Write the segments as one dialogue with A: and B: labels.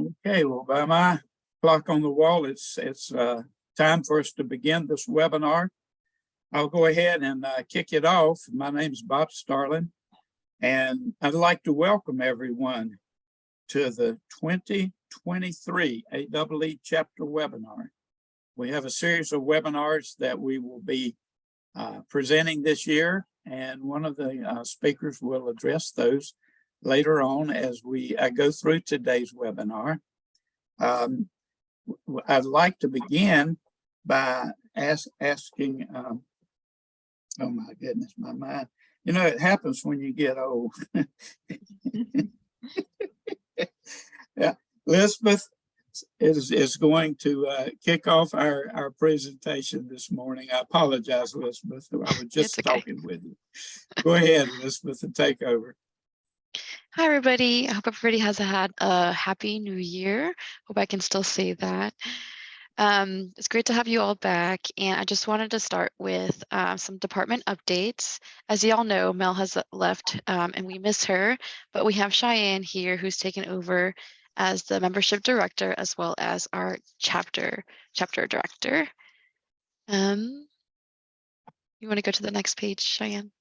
A: Okay, well, by my clock on the wall, it's time for us to begin this webinar. I'll go ahead and kick it off. My name is Bob Starlin, and I'd like to welcome everyone to the 2023 AEE chapter webinar. We have a series of webinars that we will be presenting this year, and one of the speakers will address those later on as we go through today's webinar. I'd like to begin by asking, oh my goodness, my mind. You know, it happens when you get old. Yeah, Elizabeth is going to kick off our presentation this morning. I apologize, Elizabeth. I was just talking with you. Go ahead, Elizabeth, and take over.
B: Hi, everybody. I hope everybody has had a happy new year. Hope I can still say that. It's great to have you all back. And I just wanted to start with some department updates. As you all know, Mel has left and we miss her, but we have Cheyenne here who's taken over as the membership director as well as our chapter director. You want to go to the next page, Cheyenne?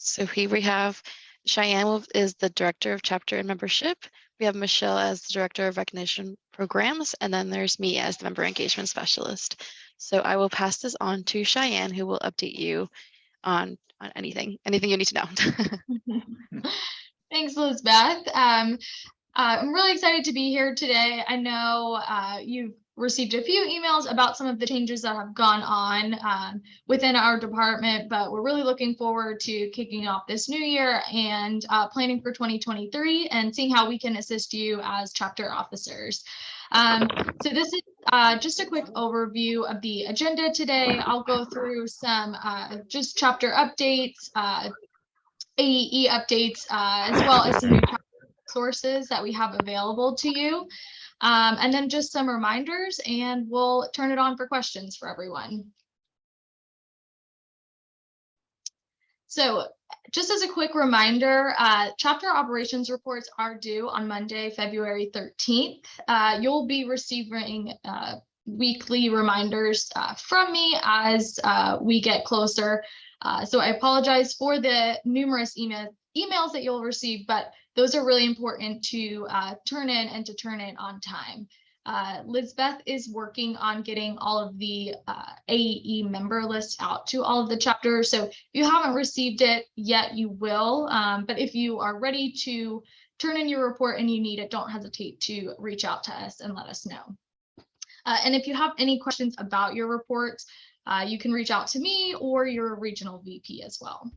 B: So here we have Cheyenne is the director of chapter and membership. We have Michelle as the director of recognition programs, and then there's me as the member engagement specialist. So I will pass this on to Cheyenne, who will update you on anything you need to know.
C: Thanks, Elizabeth. I'm really excited to be here today. I know you've received a few emails about some of the changes that have gone on within our department, but we're really looking forward to kicking off this new year and planning for 2023 and seeing how we can assist you as chapter officers. So this is just a quick overview of the agenda today. I'll go through some just chapter updates, AEE updates, as well as some new sources that we have available to you. And then just some reminders, and we'll turn it on for questions for everyone. So just as a quick reminder, chapter operations reports are due on Monday, February 13th. You'll be receiving weekly reminders from me as we get closer. So I apologize for the numerous emails that you'll receive, but those are really important to turn in and to turn in on time. Lizbeth is working on getting all of the AEE member lists out to all of the chapters. So if you haven't received it yet, you will. But if you are ready to turn in your report and you need it, don't hesitate to reach out to us and let us know. And if you have any questions about your reports, you can reach out to me or your regional VP as well.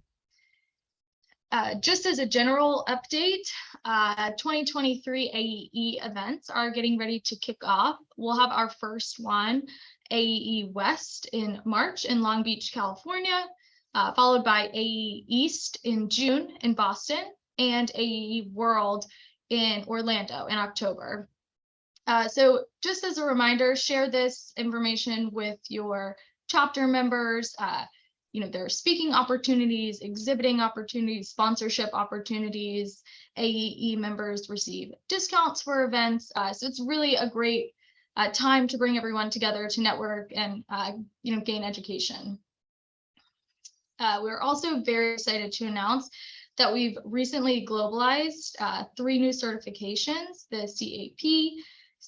C: Just as a general update, 2023 AEE events are getting ready to kick off. We'll have our first one, AEE West, in March in Long Beach, California, followed by AEE East in June in Boston, and AEE World in Orlando in October. So just as a reminder, share this information with your chapter members. You know, there are speaking opportunities, exhibiting opportunities, sponsorship opportunities. AEE members receive discounts for events. So it's really a great time to bring everyone together to network and, you know, gain education. We're also very excited to announce that we've recently globalized 3 new certifications, the CAP,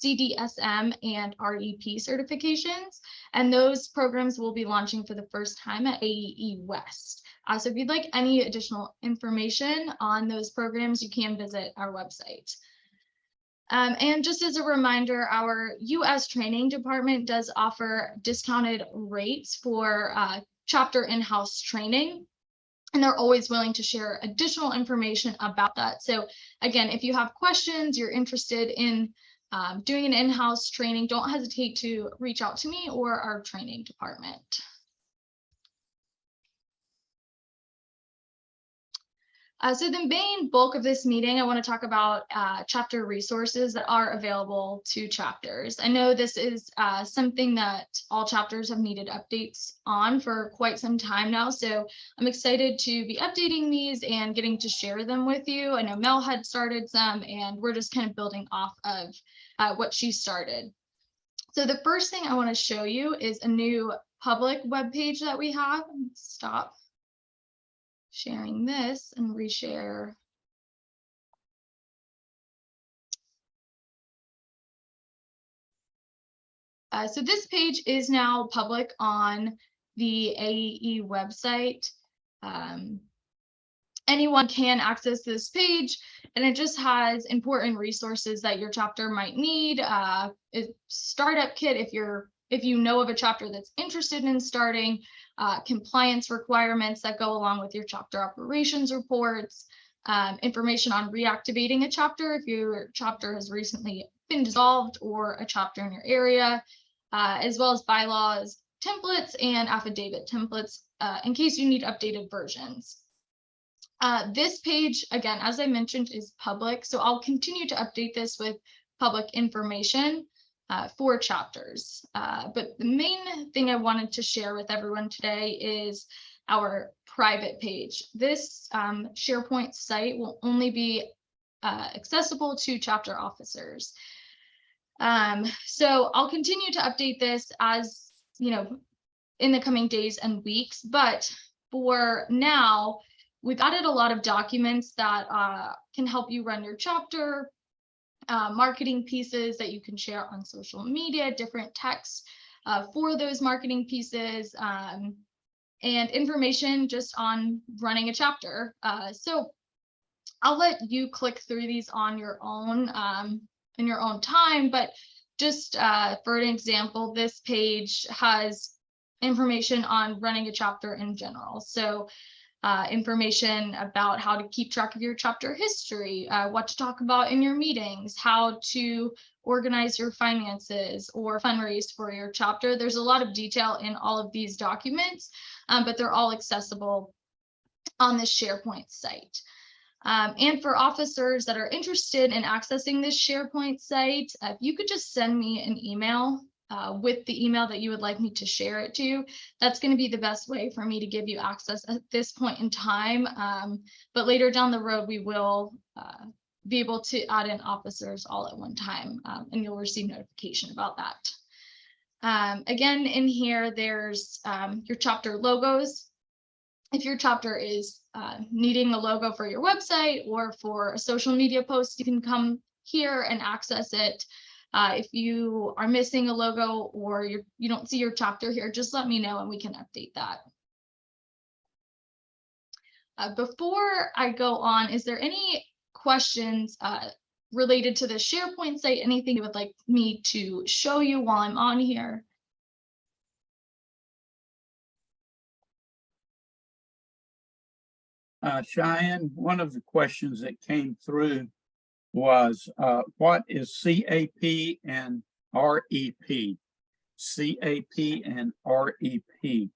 C: CDSM, and REP certifications, and those programs will be launching for the first time at AEE West. So if you'd like any additional information on those programs, you can visit our website. And just as a reminder, our US training department does offer discounted rates for chapter in-house training, and they're always willing to share additional information about that. So again, if you have questions, you're interested in doing an in-house training, don't hesitate to reach out to me or our training department. So the main bulk of this meeting, I want to talk about chapter resources that are available to chapters. I know this is something that all chapters have needed updates on for quite some time now. So I'm excited to be updating these and getting to share them with you. I know Mel had started some, and we're just kind of building off of what she started. So the first thing I want to show you is a new public webpage that we have. Stop sharing this and reshare. So this page is now public on the AEE website. Anyone can access this page, and it just has important resources that your chapter might need. A startup kit if you know of a chapter that's interested in starting, compliance requirements that go along with your chapter operations reports, information on reactivating a chapter if your chapter has recently been dissolved or a chapter in your area, as well as bylaws, templates, and affidavit templates in case you need updated versions. This page, again, as I mentioned, is public, so I'll continue to update this with public information for chapters. But the main thing I wanted to share with everyone today is our private page. This SharePoint site will only be accessible to chapter officers. So I'll continue to update this as, in the coming days and weeks, but for now, we've added a lot of documents that can help you run your chapter, marketing pieces that you can share on social media, different texts for those marketing pieces, and information just on running a chapter. So I'll let you click through these on your own in your own time, but just for an example, this page has information on running a chapter in general. So information about how to keep track of your chapter history, what to talk about in your meetings, how to organize your finances or fundraise for your chapter. There's a lot of detail in all of these documents, but they're all accessible on this SharePoint site. And for officers that are interested in accessing this SharePoint site, if you could just send me an email with the email that you would like me to share it to, that's going to be the best way for me to give you access at this point in time. But later down the road, we will be able to add in officers all at one time, and you'll receive notification about that. Again, in here, there's your chapter logos. If your chapter is needing a logo for your website or for a social media post, you can come here and access it. If you are missing a logo or you don't see your chapter here, just let me know and we can update that. Before I go on, is there any questions related to the SharePoint site? Anything you would like me to show you while I'm on here?
A: Cheyenne, one of the questions that came through was what is CAP and REP? CAP and REP.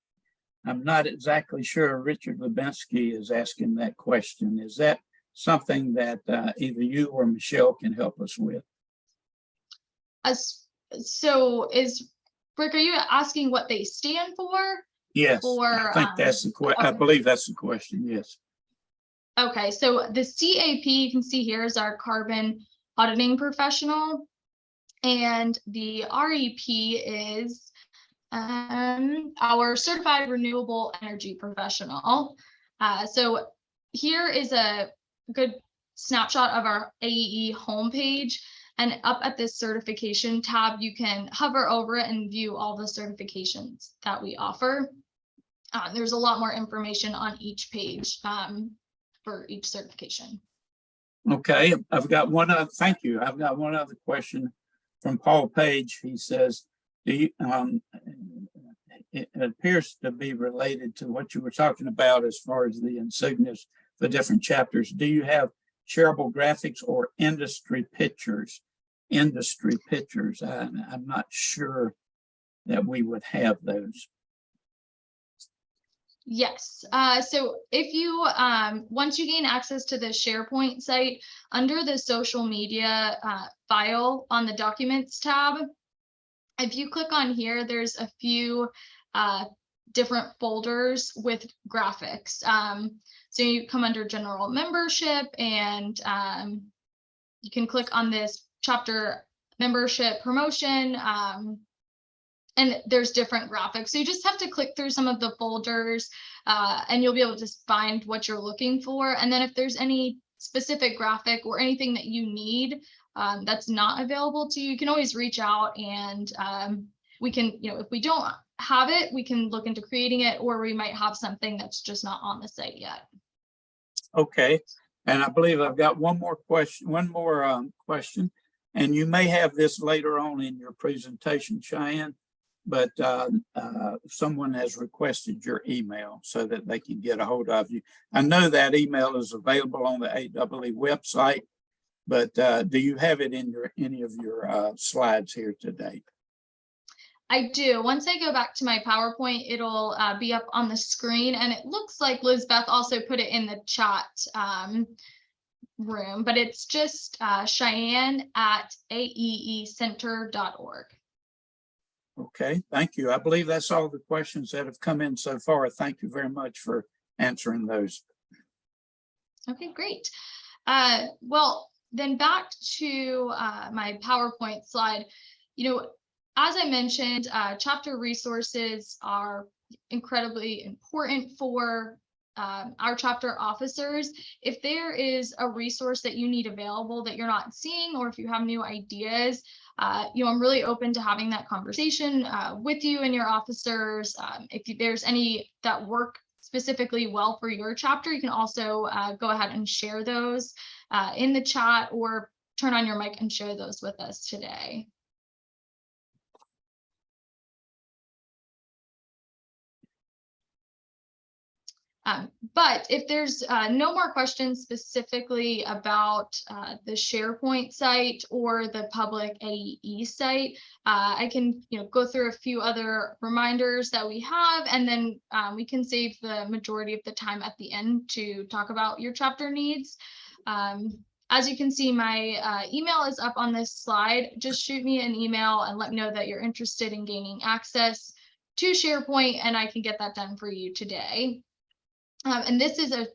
A: I'm not exactly sure Richard Lubinsky is asking that question. Is that something that either you or Michelle can help us with?
C: So Rick, are you asking what they stand for?
A: Yes, I think that's the question. I believe that's the question, yes.
C: Okay, so the CAP you can see here is our carbon auditing professional, and the REP is our certified renewable energy professional. So here is a good snapshot of our AEE homepage, and up at this certification tab, you can hover over it and view all the certifications that we offer. There's a lot more information on each page for each certification.
A: Okay, I've got one other, thank you. I've got one other question from Paul Page. He says, do you, it appears to be related to what you were talking about as far as the insignias, the different chapters. Do you have shareable graphics or industry pictures? Industry pictures. I'm not sure that we would have those.
C: Yes. So if you, once you gain access to the SharePoint site, under the social media file on the Documents tab, if you click on here, there's a few different folders with graphics. So you come under General Membership, and you can click on this chapter membership promotion. And there's different graphics. So you just have to click through some of the folders and you'll be able to find what you're looking for. And then if there's any specific graphic or anything that you need that's not available to you, you can always reach out, and we can, if we don't have it, we can look into creating it, or we might have something that's just not on the site yet.
A: Okay. And I believe I've got one more question, and you may have this later on in your presentation, Cheyenne, but someone has requested your email so that they can get a hold of you. I know that email is available on the AEE website, but do you have it in any of your slides here today?
C: I do. Once I go back to my PowerPoint, it'll be up on the screen, and it looks like Lizbeth also put it in the chat room, but it's just Cheyenne@aeecenter.org.
A: Okay, thank you. I believe that's all the questions that have come in so far. Thank you very much for answering those.
C: Okay, great. Well, then back to my PowerPoint slide. As I mentioned, chapter resources are incredibly important for our chapter officers. If there is a resource that you need available that you're not seeing, or if you have new ideas, I'm really open to having that conversation with you and your officers. If there's any that work specifically well for your chapter, you can also go ahead and share those in the chat, or turn on your mic and share those with us today. But if there's no more questions specifically about the SharePoint site or the public AEE site, I can go through a few other reminders that we have, and then we can save the majority of the time at the end to talk about your chapter needs. As you can see, my email is up on this slide. Just shoot me an email and let me know that you're interested in gaining access to SharePoint, and I can get that done for you today. And this is a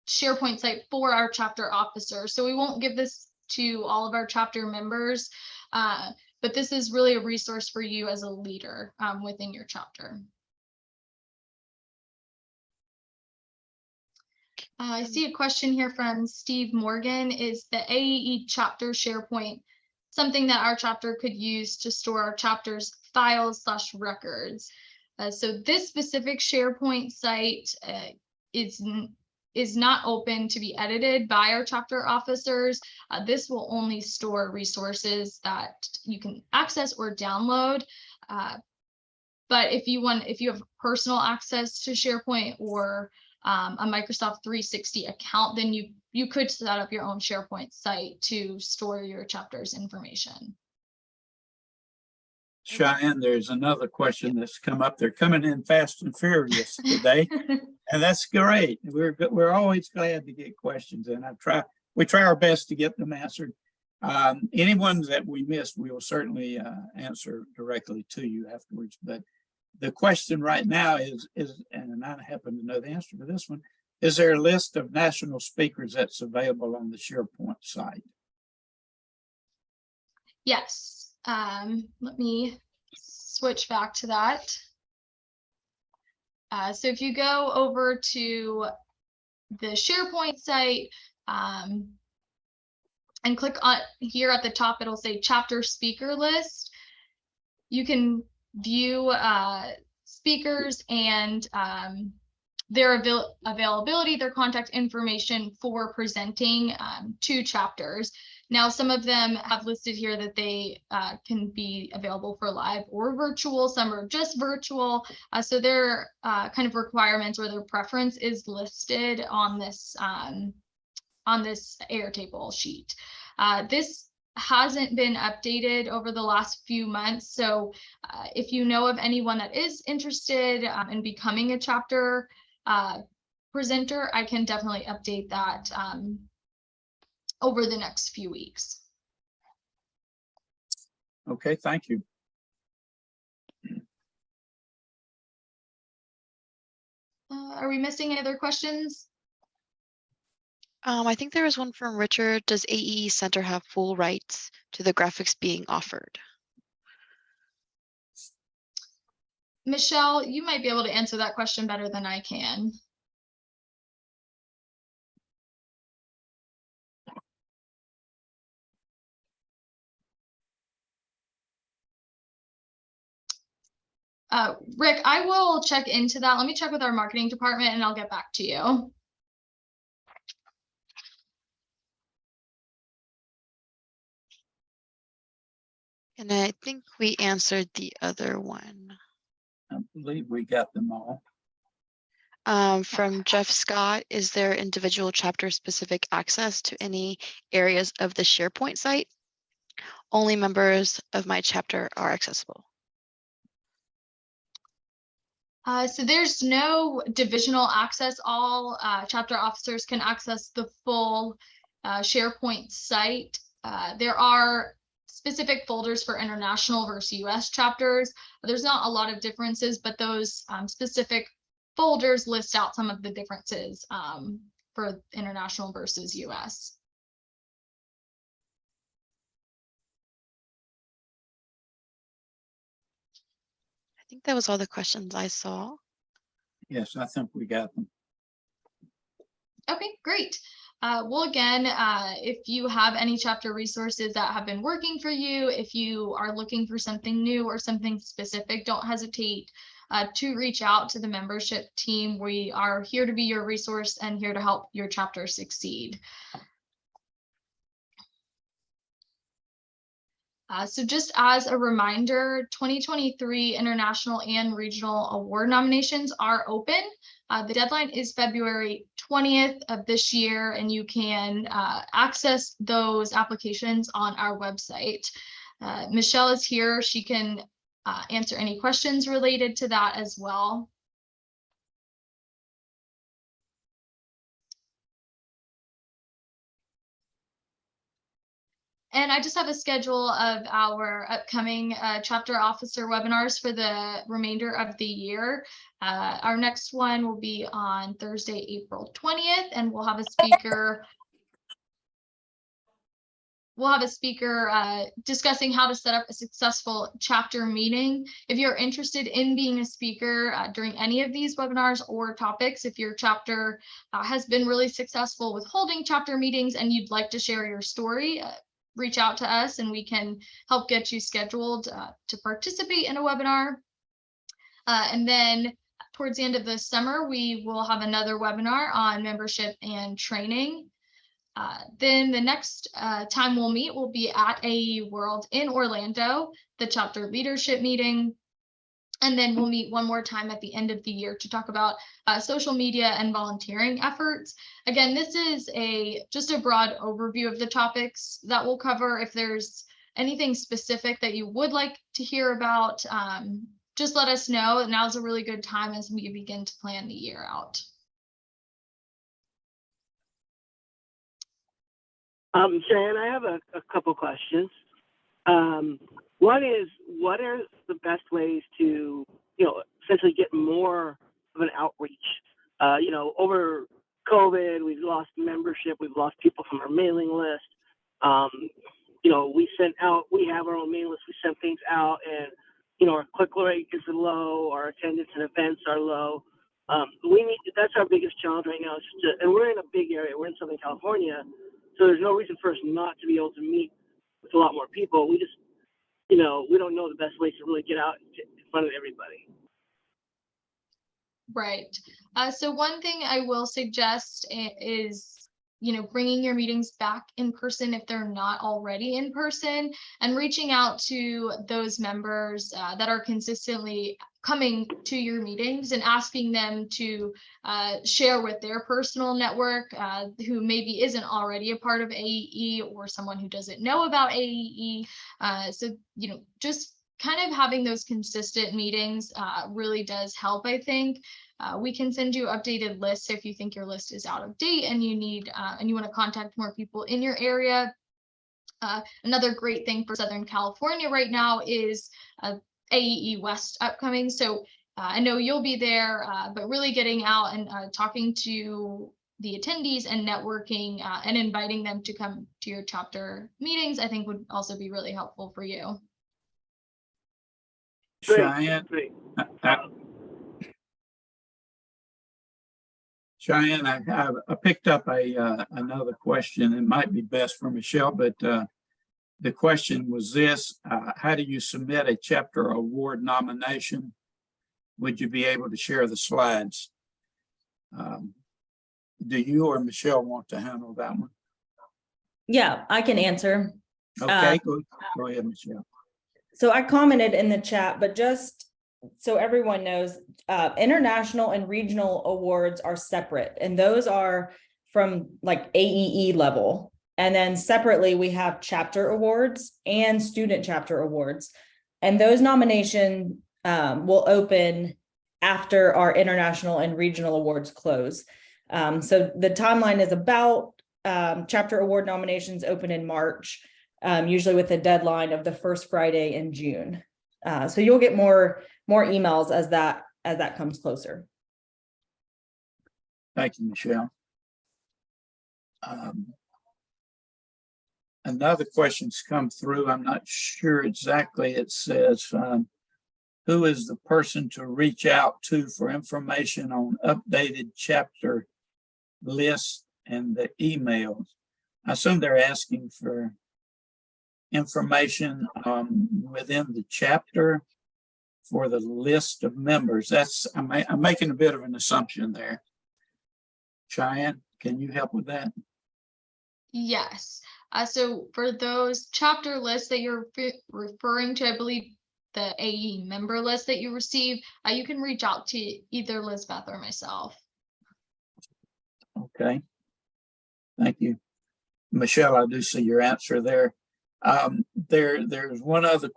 C: SharePoint site for our chapter officers. So we won't give this to all of our chapter members, but this is really a resource for you as a leader within your chapter. I see a question here from Steve Morgan. Is the AEE chapter SharePoint something that our chapter could use to store our chapter's files/records? So this specific SharePoint site is not open to be edited by our chapter officers. This will only store resources that you can access or download. But if you have personal access to SharePoint or a Microsoft 360 account, then you could set up your own SharePoint site to store your chapter's information.
A: Cheyenne, there's another question that's come up. They're coming in fast and furious today, and that's great. We're always glad to get questions, and we try our best to get them answered. Any ones that we missed, we will certainly answer directly to you afterwards. But the question right now is, and I happen to know the answer to this one, is there a list of national speakers that's available on the SharePoint site?
C: Yes. Let me switch back to that. So if you go over to the SharePoint site and click on here at the top, it'll say chapter speaker list. You can view speakers and their availability, their contact information for presenting to chapters. Now, some of them have listed here that they can be available for live or virtual. Some are just virtual. So their kind of requirements or their preference is listed on this Airtable sheet. This hasn't been updated over the last few months. So if you know of anyone that is interested in becoming a chapter presenter, I can definitely update that over the next few weeks.
A: Okay, thank you.
C: Are we missing any other questions?
B: I think there was one from Richard. Does AEE Center have full rights to the graphics being offered?
C: Michelle, you might be able to answer that question better than I can. Rick, I will check into that. Let me check with our marketing department and I'll get back to you.
B: And I think we answered the other one.
A: I believe we got them all.
B: From Jeff Scott, is there individual chapter specific access to any areas of the SharePoint site? Only members of my chapter are accessible.
C: So there's no divisional access. All chapter officers can access the full SharePoint site. There are specific folders for international versus US chapters. There's not a lot of differences, but those specific folders list out some of the differences for international versus US.
B: I think that was all the questions I saw.
A: Yes, I think we got them.
C: Okay, great. Well, again, if you have any chapter resources that have been working for you, if you are looking for something new or something specific, don't hesitate to reach out to the membership team. We are here to be your resource and here to help your chapter succeed. So just as a reminder, 2023 international and regional award nominations are open. The deadline is February 20th of this year, and you can access those applications on our website. Michelle is here. She can answer any questions related to that as well. And I just have a schedule of our upcoming chapter officer webinars for the remainder of the year. Our next one will be on Thursday, April 20th, and we'll have a speaker. We'll have a speaker discussing how to set up a successful chapter meeting. If you're interested in being a speaker during any of these webinars or topics, if your chapter has been really successful with holding chapter meetings and you'd like to share your story, reach out to us and we can help get you scheduled to participate in a webinar. And then towards the end of the summer, we will have another webinar on membership and training. Then the next time we'll meet will be at AEE World in Orlando, the chapter leadership meeting. And then we'll meet one more time at the end of the year to talk about social media and volunteering efforts. Again, this is just a broad overview of the topics that we'll cover. If there's anything specific that you would like to hear about, just let us know. Now's a really good time as we begin to plan the year out.
D: Jan, I have a couple questions. One is, what are the best ways to, essentially get more of an outreach? Over COVID, we've lost membership, we've lost people from our mailing list. We have our own mailing list, we send things out, and our click rate is low, our attendance and events are low. That's our biggest challenge right now. And we're in a big area, we're in Southern California, so there's no reason for us not to be able to meet with a lot more people. We just, we don't know the best ways to really get out in front of everybody.
C: Right. So one thing I will suggest is bringing your meetings back in person if they're not already in person, and reaching out to those members that are consistently coming to your meetings and asking them to share with their personal network who maybe isn't already a part of AEE, or someone who doesn't know about AEE. So, just kind of having those consistent meetings really does help, I think. We can send you updated lists if you think your list is out of date and you need and you want to contact more people in your area. Another great thing for Southern California right now is AEE West upcoming. So I know you'll be there, but really getting out and talking to the attendees and networking and inviting them to come to your chapter meetings, I think would also be really helpful for you.
A: Cheyenne,
D: Great.
A: Cheyenne, I picked up another question. It might be best for Michelle, but the question was this: how do you submit a chapter award nomination? Would you be able to share the slides? Do you or Michelle want to handle that one?
E: Yeah, I can answer.
A: Okay, go ahead, Michelle.
E: So I commented in the chat, but just so everyone knows, international and regional awards are separate, and those are from like AEE level. And then separately, we have chapter awards and student chapter awards. And those nominations will open after our international and regional awards close. So the timeline is about chapter award nominations open in March, usually with a deadline of the first Friday in June. So you'll get more emails as that comes closer.
A: Thank you, Michelle. Another question's come through. I'm not sure exactly. It says, who is the person to reach out to for information on updated chapter lists and the emails? I assume they're asking for information within the chapter for the list of members. I'm making a bit of an assumption there. Cheyenne, can you help with that?
C: Yes. So for those chapter lists that you're referring to, I believe the AE member list that you receive, you can reach out to either Lizbeth or myself.
A: Okay. Thank you. Michelle, I do see your answer there. There's one other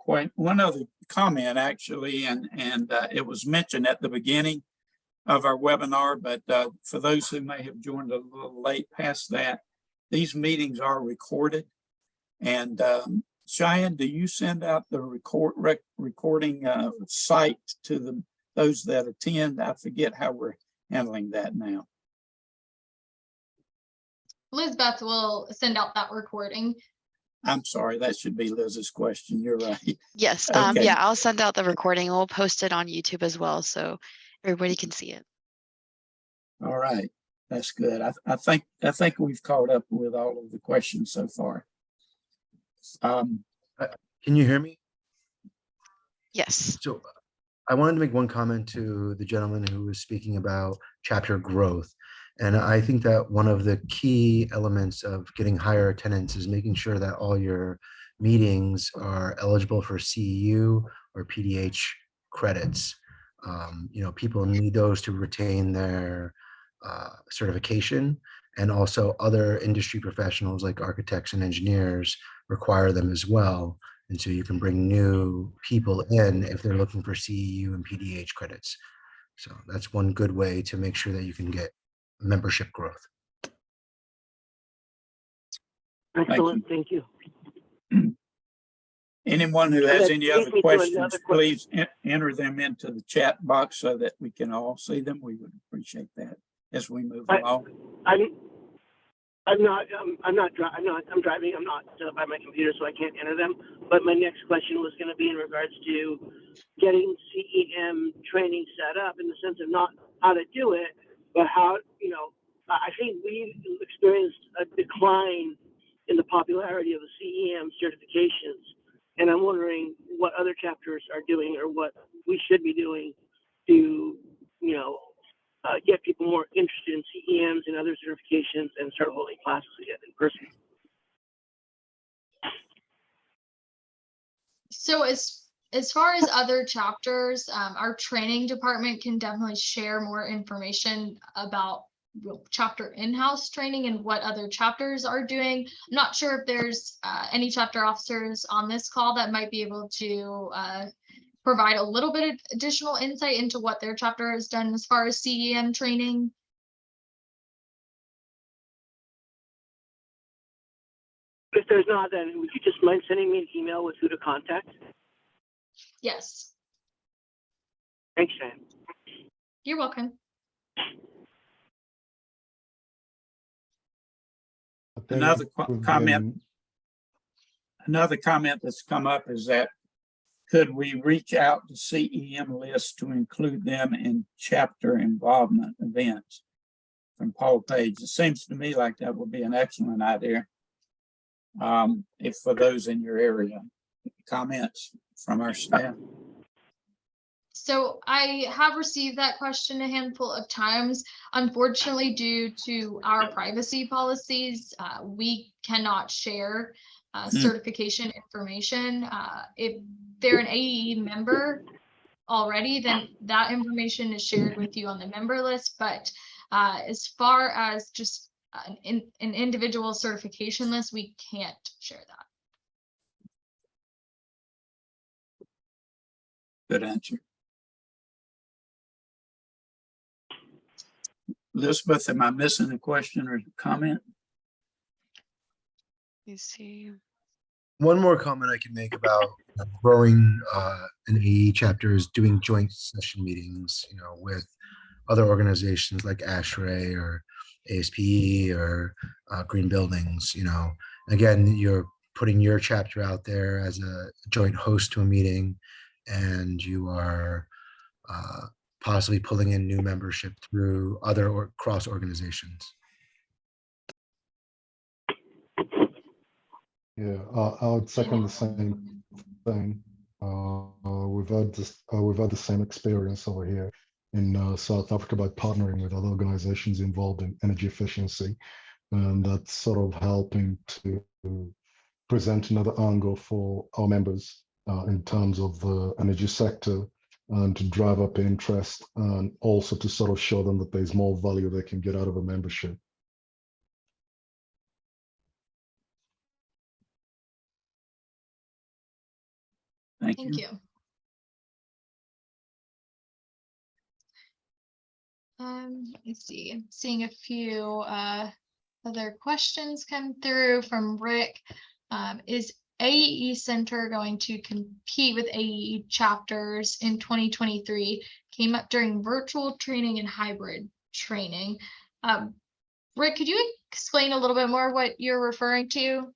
A: comment actually, and it was mentioned at the beginning of our webinar, but for those who may have joined a little late past that, these meetings are recorded. And Cheyenne, do you send out the recording site to those that attend? I forget how we're handling that now.
C: Lizbeth will send out that recording.
A: I'm sorry, that should be Liz's question. You're right.
B: Yes.
A: Okay.
B: Yeah, I'll send out the recording. We'll post it on YouTube as well, so everybody can see it.
A: All right, that's good. I think we've caught up with all of the questions so far.
F: Can you hear me?
B: Yes.
F: So I wanted to make one comment to the gentleman who was speaking about chapter growth. And I think that one of the key elements of getting higher attendance is making sure that all your meetings are eligible for CEU or PDH credits. People need those to retain their certification, and also other industry professionals like architects and engineers require them as well. And so you can bring new people in if they're looking for CEU and PDH credits. So that's one good way to make sure that you can get membership growth.
D: Excellent. Thank you.
A: Anyone who has any other
D: leads me to
A: questions,
D: another
A: please enter them into the chat box so that we can all see them. We would appreciate that as we move along.
D: I'm driving. I'm not by my computer, so I can't enter them. But my next question was going to be in regards to getting CEM training set up, in the sense of not how to do it, but how, I think we've experienced a decline in the popularity of the CEM certifications. And I'm wondering what other chapters are doing, or what we should be doing to, get people more interested in CEMs and other certifications and start holding classes again in person.
C: So as far as other chapters, our training department can definitely share more information about chapter in-house training and what other chapters are doing. I'm not sure if there's any chapter officers on this call that might be able to provide a little bit of additional insight into what their chapter has done as far as CEM training.
D: If there's not, then would you just mind sending me an email with who to contact?
C: Yes,
D: Thanks, Shane.
C: you're welcome.
A: Another
G: We've
A: comment.
G: been-
A: Another comment that's come up is that could we reach out to CEM lists to include them in chapter involvement events? From Paul Page. It seems to me like that would be an excellent idea. If for those in your area, comments from our staff.
C: So I have received that question a handful of times. Unfortunately, due to our privacy policies, we cannot share certification information. If they're an AEE member already, then that information is shared with you on the member list. But as far as just an individual certification list, we can't share that.
A: Good answer. Elizabeth, am I missing a question or comment?
B: You see.
F: One more comment I can make about growing an AE chapter is doing joint session meetings, with other organizations like ASHRAE or ASPE or Green Buildings. Again, you're putting your chapter out there as a joint host to a meeting, and you are possibly pulling in new membership through other or cross organizations.
G: Yeah, I would second the same thing. We've had the same experience over here in South Africa by partnering with other organizations involved in energy efficiency, and that's sort of helping to present another angle for our members in terms of the energy sector, and to drive up interest, and also to sort of show them that there's more value they can get out of a membership.
A: Thank
C: Thank
A: you.
C: you. Let me see. I'm seeing a few other questions come through from Rick. Is AEE Center going to compete with AEE chapters in 2023? Came up during virtual training and hybrid training. Rick, could you explain a little bit more what you're referring to?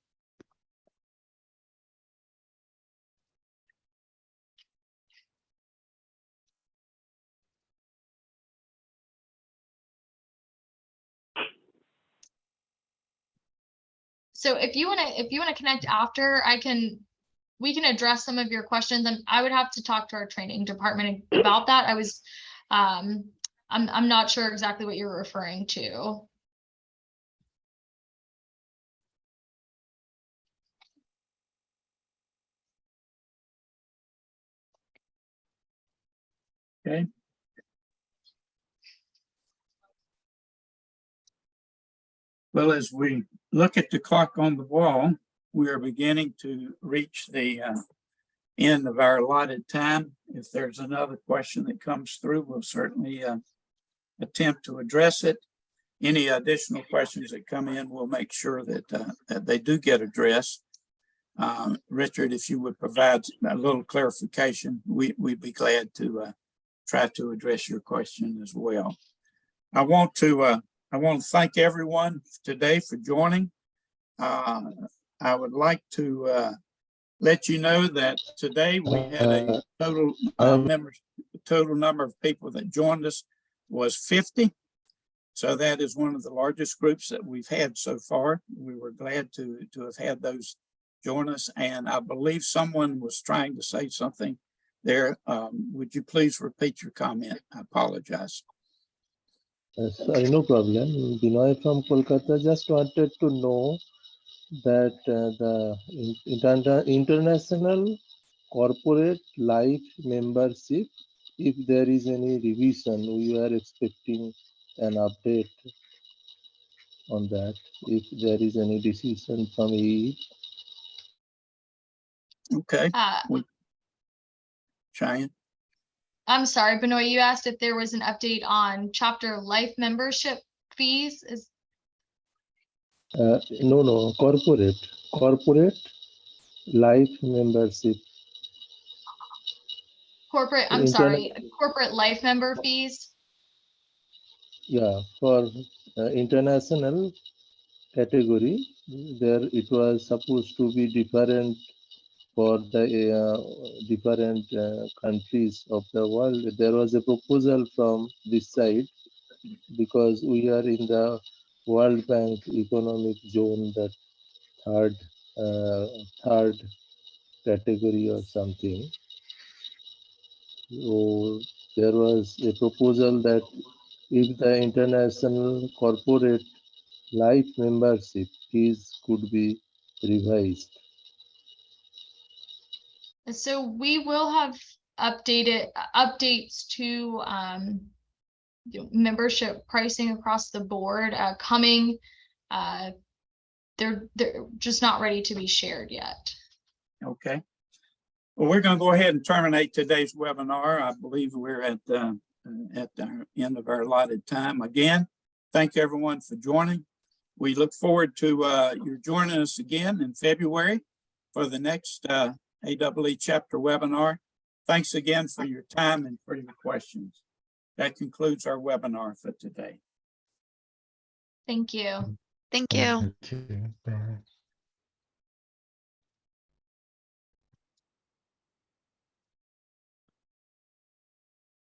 C: So if you want to connect after, we can address some of your questions, and I would have to talk to our training department about that. I'm not sure exactly what you're referring to.
A: Okay. Well, as we look at the clock on the wall, we are beginning to reach the end of our allotted time. If there's another question that comes through, we'll certainly attempt to address it. Any additional questions that come in, we'll make sure that, that they do get addressed. Richard, if you would provide a little clarification, we'd be glad to try to address your question as well. I want to thank everyone today for joining. I would like to let you know that today we had a total number of people that joined us was 50. So that is one of the largest groups that we've had so far. We were glad to have had those join us. And I believe someone was trying to say something there. Would you please repeat your comment? I apologize.
H: Sorry, no problem. Binoy from Kolkata. Just wanted to know that the international corporate life membership, if there is any revision, we are expecting an update on that. If there is any decision from AEE.
A: Okay,
C: Uh,
A: Cheyenne.
C: I'm sorry, Benoit, you asked if there was an update on chapter life membership fees. Is
H: No, corporate life membership.
C: corporate, I'm sorry, corporate life member fees?
H: Yeah, for international category, there it was supposed to be different for the different countries of the world. There was a proposal from this side because we are in the World Bank economic zone, the third category or something. So there was a proposal that if the international corporate life membership fees could be revised.
C: So we will have updates to membership pricing across the board coming. They're just not ready to be shared yet.
A: Okay. Well, we're going to go ahead and terminate today's webinar. I believe we're at the end of our allotted time. Again, thank everyone for joining. We look forward to you joining us again in February for the next AEE chapter webinar. Thanks again for your time and for your questions. That concludes our webinar for today.
C: Thank you.
B: Thank you.
G: Thank you. Bye.